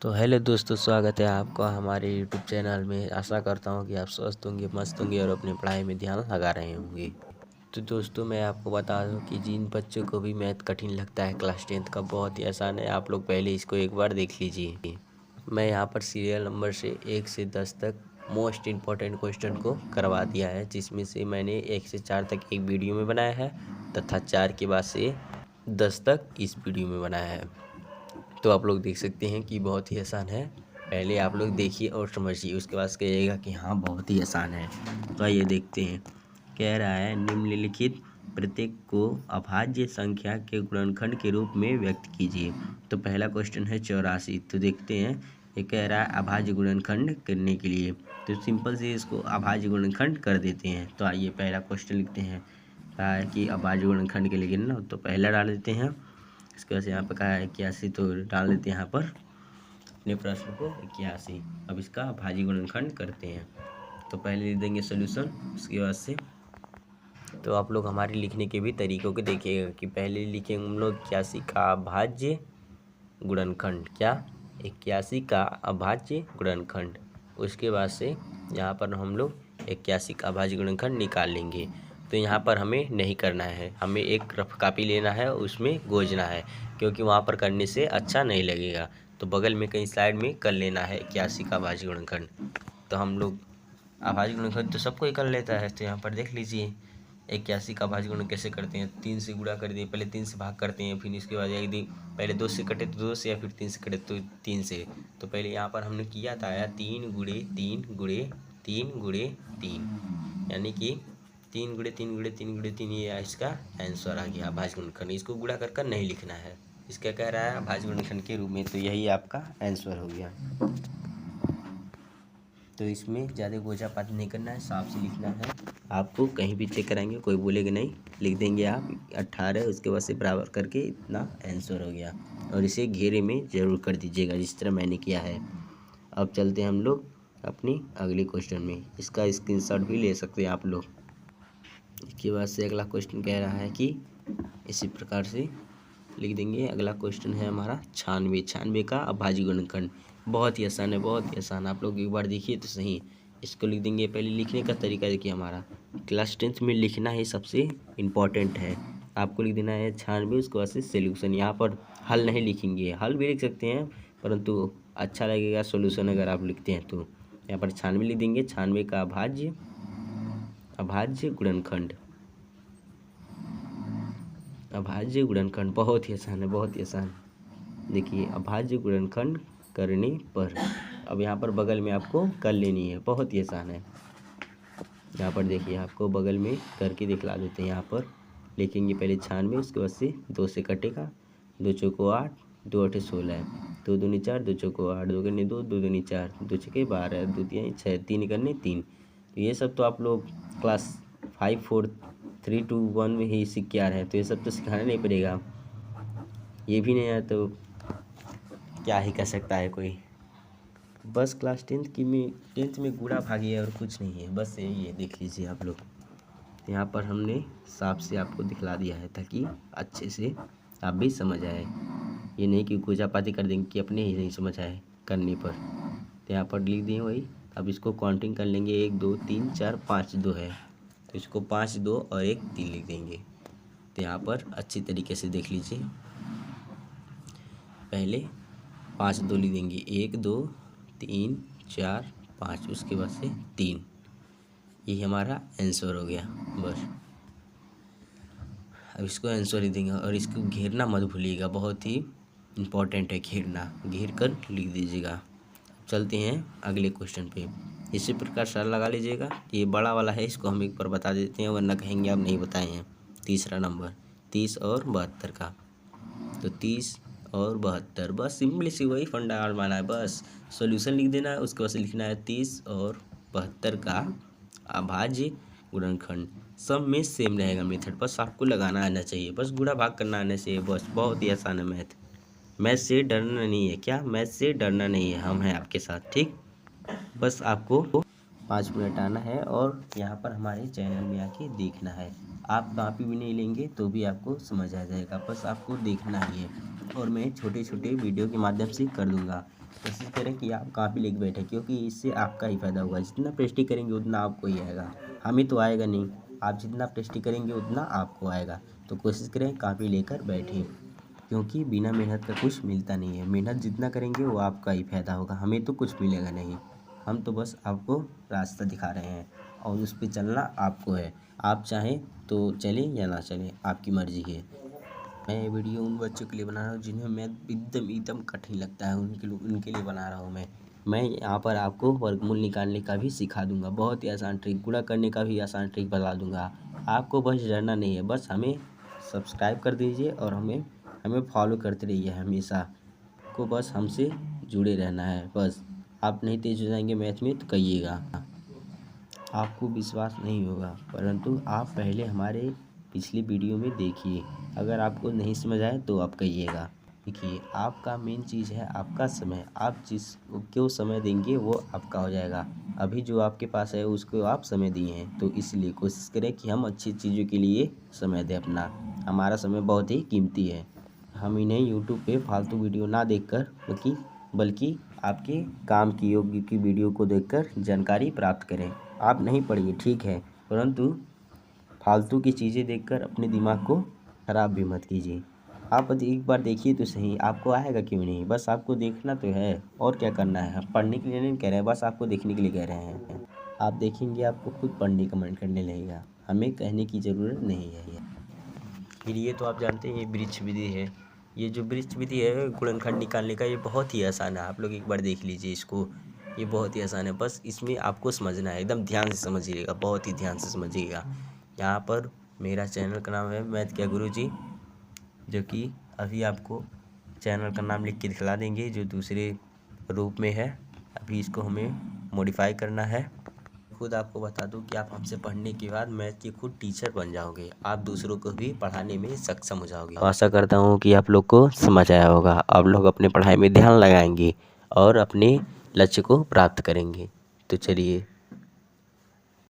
तो हेलो दोस्तों, स्वागत है आपका हमारे यूट्यूब चैनल में। आशा करता हूँ कि आप स्वस्थ होंगे, मस्त होंगे और अपनी पढ़ाई में ध्यान लगा रहे होंगे। तो दोस्तों, मैं आपको बता दूं कि जिन बच्चों को भी मैथ कठिन लगता है क्लास 10th का, बहुत ही आसान है। आप लोग पहले इसको एक बार देख लीजिए। मैं यहाँ पर सीरियल नंबर से 1 से 10 तक मोस्ट इम्पॉर्टेंट क्वेश्चन को करवा दिया है, जिसमें से मैंने 1 से 4 तक एक वीडियो में बनाया है तथा 4 के बाद से 10 तक इस वीडियो में बनाया है। तो आप लोग देख सकते हैं कि बहुत ही आसान है। पहले आप लोग देखिए और समझिए, उसके बाद कहिएगा कि हाँ बहुत ही आसान है। तो आइए देखते हैं। कह रहा है निम्नलिखित प्रत्येक को अभाज्य संख्या के गुणनखंड के रूप में व्यक्त कीजिए। तो पहला क्वेश्चन है 84। तो देखते हैं, ये कह रहा है अभाज्य गुणनखंड करने के लिए। तो सिंपल से इसको अभाज्य गुणनखंड कर देते हैं। तो आइए पहला क्वेश्चन लिखते हैं। कहा है कि अभाज्य गुणनखंड के लिए ना, तो पहला डाल देते हैं। इसके वजह से यहाँ पर कहा है 81, तो डाल देते हैं यहाँ पर अपने प्रश्न को 81। अब इसका भाज्य गुणनखंड करते हैं। तो पहले लिख देंगे सोल्यूशन, उसके बाद से तो आप लोग हमारे लिखने के भी तरीकों को देखिएगा कि पहले लिखेंगे हम लोग 81 का अभाज्य गुणनखंड। क्या? 81 का अभाज्य गुणनखंड। उसके बाद से यहाँ पर हम लोग 81 का अभाज्य गुणनखंड निकाल लेंगे। तो यहाँ पर हमें नहीं करना है, हमें एक रफ कॉपी लेना है, उसमें गोजना है, क्योंकि वहाँ पर करने से अच्छा नहीं लगेगा। तो बगल में कहीं साइड में कर लेना है 81 का अभाज्य गुणनखंड। तो हम लोग अभाज्य गुणनखंड तो सबको ही कर लेता है। तो यहाँ पर देख लीजिए 81 का भाज्य गुणन कैसे करते हैं। 3 से गुणा कर दिए, पहले 3 से भाग करते हैं, फिर इसके बाद यदि पहले 2 से कटे तो 2 से, या फिर 3 से कटे तो 3 से। तो पहले यहाँ पर हमने किया था 3 गुणे 3 गुणे 3 गुणे 3, यानी कि 3 गुणे 3 गुणे 3 गुणे 3, ये इसका आंसर आ गया भाज्य गुणनखंड। इसको गुणा कर कर नहीं लिखना है, इसका कह रहा है भाज्य गुणनखंड के रूप में। तो यही आपका आंसर हो गया। तो इसमें ज़्यादा गोजा पात नहीं करना है, साफ से लिखना है। आपको कहीं भी चेक कराएंगे, कोई बोलेगा नहीं, लिख देंगे आप 18, उसके बाद से बराबर करके इतना आंसर हो गया। और इसे घेरे में ज़रूर कर दीजिएगा, जिस तरह मैंने किया है। अब चलते हैं हम लोग अपनी अगले क्वेश्चन में। इसका स्क्रीनशॉट भी ले सकते हैं आप लोग। इसके बाद से अगला क्वेश्चन कह रहा है कि इसी प्रकार से लिख देंगे। अगला क्वेश्चन है हमारा 96 का अभाज्य गुणनखंड। बहुत ही आसान है, बहुत ही आसान। आप लोग एक बार देखिए तो सही। इसको लिख देंगे। पहले लिखने का तरीका देखिए, हमारा क्लास 10th में लिखना ही सबसे इम्पॉर्टेंट है। आपको लिख देना है 96, उसके बाद से सोल्यूशन। यहाँ पर हल नहीं लिखेंगे, हल भी लिख सकते हैं, परंतु अच्छा लगेगा सोल्यूशन अगर आप लिखते हैं। तो यहाँ पर 96 लिख देंगे। 96 का अभाज्य गुणनखंड। अभाज्य गुणनखंड बहुत ही आसान है, बहुत ही आसान। देखिए अभाज्य गुणनखंड करने पर, अब यहाँ पर बगल में आपको कर लेनी है, बहुत ही आसान है। यहाँ पर देखिए आपको बगल में करके दिखला देते हैं। यहाँ पर लिखेंगे पहले 96, उसके बाद से 2 से कटेगा, 2 चौको 8, 2 8 16, 2 दूनी 4, 2 चौको 8, 2 करने 2, 2 दूनी 4, 2 छके 12, 2 तिया 6, 3 करने 3। तो ये सब तो आप लोग क्लास 5 4 3 2 1 में ही सीख के आ रहे हैं, तो ये सब तो सिखाना नहीं पड़ेगा। ये भी नहीं है तो क्या ही कर सकता है कोई। बस क्लास 10th में गुणा भागी है और कुछ नहीं है, बस यही है। देख लीजिए आप लोग, यहाँ पर हमने साफ से आपको दिखला दिया है ताकि अच्छे से आप भी समझ आए। ये नहीं कि गोजापाती कर देंगे कि अपने ही नहीं समझ आए करने पर। तो यहाँ पर लिख दिए वही। अब इसको काउंटिंग कर लेंगे, 1 2 3 4 5 2 है, तो इसको 5 2 और 1 3 लिख देंगे। तो यहाँ पर अच्छी तरीके से देख लीजिए। पहले 5 2 लिख देंगे, 1 2 3 4 5, उसके बाद से 3। यही हमारा आंसर हो गया बस। अब इसको आंसर लिख देंगे और इसको घेरना मत भूलिएगा, बहुत ही इम्पोर्टेंट है घेरना, घेर कर लिख दीजिएगा। चलते हैं अगले क्वेश्चन पे। इसी प्रकार सर लगा लीजिएगा। ये बड़ा वाला है, इसको हम एक बार बता देते हैं, वरना कहेंगे आप नहीं बताए हैं। तीसरा नंबर 30 और 72 का। तो 30 और 72, बस सिंपली सी वही फंडा माना है। बस सॉल्यूशन लिख देना है, उसके बाद से लिखना है 30 और 72 का अभाज्य गुणनखंड। सब में सेम रहेगा मेथड, बस आपको लगाना आना चाहिए, बस गुणा भाग करना आना चाहिए, बस। बहुत ही आसान है मैथ। मैथ से डरना नहीं है। क्या? मैथ से डरना नहीं है, हम हैं आपके साथ, ठीक। बस आपको 5 मिनट आना है और यहाँ पर हमारे चैनल में आके देखना है। आप कॉपी भी नहीं लेंगे तो भी आपको समझ आ जाएगा, बस आपको देखना ही है। और मैं छोटे छोटे वीडियो के माध्यम से कर दूँगा, कोशिश करें कि आप कॉपी लेके बैठे, क्योंकि इससे आपका ही फ़ायदा होगा। जितना प्रैक्टिस करेंगे उतना आपको ही आएगा, हमें तो आएगा नहीं। आप जितना प्रैक्टिस करेंगे उतना आपको आएगा। तो कोशिश करें कॉपी लेकर बैठें, क्योंकि बिना मेहनत का कुछ मिलता नहीं है। मेहनत जितना करेंगे वो आपका ही फ़ायदा होगा, हमें तो कुछ मिलेगा नहीं। हम तो बस आपको रास्ता दिखा रहे हैं और उस पे चलना आपको है। आप चाहें तो चलें या ना चलें, आपकी मर्ज़ी है। मैं ये वीडियो उन बच्चों के लिए बना रहा हूँ जिन्हें मैथ एकदम कठिन लगता है, उनके लिए बना रहा हूँ मैं यहाँ पर आपको वर्गमूल निकालने का भी सिखा दूंगा, बहुत ही आसान ट्रिक, गुणा करने का भी आसान ट्रिक बता दूंगा। आपको बस डरना नहीं है, बस हमें सब्सक्राइब कर दीजिए और हमें फॉलो करते रहिए हमेशा। को बस हमसे जुड़े रहना है बस। आप नहीं तेज हो जाएंगे मैथ में तो कहिएगा, आपको विश्वास नहीं होगा, परंतु आप पहले हमारे पिछली वीडियो में देखिए। अगर आपको नहीं समझ आए तो आप कहिएगा। देखिए, आपका मेन चीज़ है आपका समय। आप जिसको क्यों समय देंगे वो आपका हो जाएगा। अभी जो आपके पास है उसको आप समय दिए हैं, तो इसलिए कोशिश करें कि हम अच्छी चीज़ों के लिए समय दें अपना। हमारा समय बहुत ही कीमती है। हम इन्हें यूट्यूब पे फालतू वीडियो ना देखकर बल्कि आपके काम की योग्य की वीडियो को देखकर जानकारी प्राप्त करें। आप नहीं पढ़िए ठीक है, परंतु फालतू की चीज़ें देखकर अपने दिमाग को ख़राब भी मत कीजिए। आप एक बार देखिए तो सही, आपको आएगा क्यों नहीं। बस आपको देखना तो है, और क्या करना है। हम पढ़ने के लिए नहीं कह रहे हैं, बस आपको देखने के लिए कह रहे हैं। आप देखेंगे आपको खुद पढ़ने का मन करने लगेगा, हमें कहने की ज़रूरत नहीं है। फिर ये तो आप जानते हैं ये वृक्ष विधि है। ये जो वृक्ष विधि है गुणनखंड निकालने का, ये बहुत ही आसान है। आप लोग एक बार देख लीजिए इसको, ये बहुत ही आसान है। बस इसमें आपको समझना है, एकदम ध्यान से समझिएगा, बहुत ही ध्यान से समझिएगा। यहाँ पर मेरा चैनल का नाम है मैथ क्या गुरुजी, जो कि अभी आपको चैनल का नाम लिख के दिखला देंगे, जो दूसरे रूप में है। अभी इसको हमें मॉडिफाई करना है। खुद आपको बता दूं कि आप हमसे पढ़ने के बाद मैथ के खुद टीचर बन जाओगे। आप दूसरों को भी पढ़ाने में सक्षम हो जाओगे। आशा करता हूं कि आप लोग को समझ आया होगा। आप लोग अपने पढ़ाई में ध्यान लगाएंगे और अपने लक्ष्य को प्राप्त करेंगे। तो चलिए।